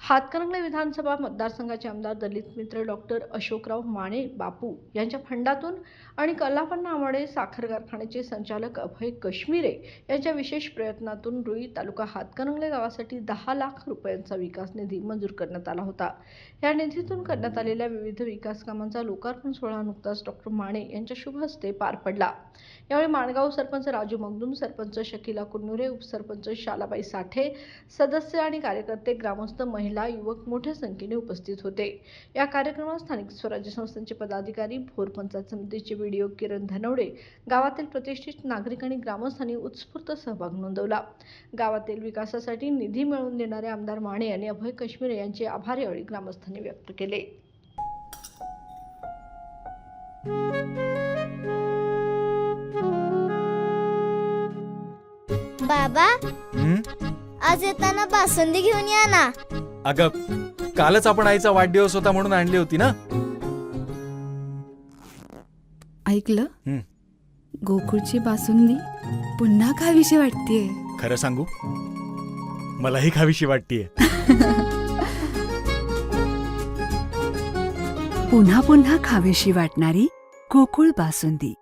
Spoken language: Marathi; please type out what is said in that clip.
हातकणंगले विधानसभा मतदारसंघाचे आमदार दलित मित्र डॉक्टर अशोकराव माने बापू यांच्या फंडातून आणि कलापण्णा आंबे साखर कारखान्याचे संचालक अभय कश्मीरे यांच्या विशेष प्रयत्नातून रुई तालुका हातकणंगले गावासाठी 10 लाख रुपयांचा विकास निधी मंजूर करण्यात आला होता। या निधीतून करण्यात आलेल्या विविध विकास कामांचा लोकार्पण सोहळा नुकताच डॉक्टर माने यांच्या शुभ हस्ते पार पडला। यावेळी माणगाव सरपंच राजू मगदूम, सरपंच शकीला कुन्नुरे, उपसरपंच शालाबाई साठे, सदस्य आणि कार्यकर्ते, ग्रामस्थ, महिला, युवक मोठ्या संख्येने उपस्थित होते। या कार्यक्रमात स्थानिक स्वराज्य संस्थांचे पदाधिकारी, भोर पंचायत समितीचे व्हिडिओ किरण धनवडे, गावातील प्रतिष्ठित नागरिक आणि ग्रामस्थांनी उत्स्फूर्त सहभाग नोंदवला। गावातील विकासासाठी निधी मिळवून देणारे आमदार माने आणि अभय कश्मीरे यांचे आभार यावेळी ग्रामस्थांनी व्यक्त केले। बाबा, आज येताना बासुंदी घेऊन या ना। अगं, कालच आपण आईचा वाढदिवस होता म्हणून आणली होती ना। ऐकलं, गोकुळची बासुंदी पुन्हा खावीशी वाटतेय। खरं सांगू, मलाही खावीशी वाटतेय। पुन्हा पुन्हा खावीशी वाटणारी गोकुळ बासुंदी।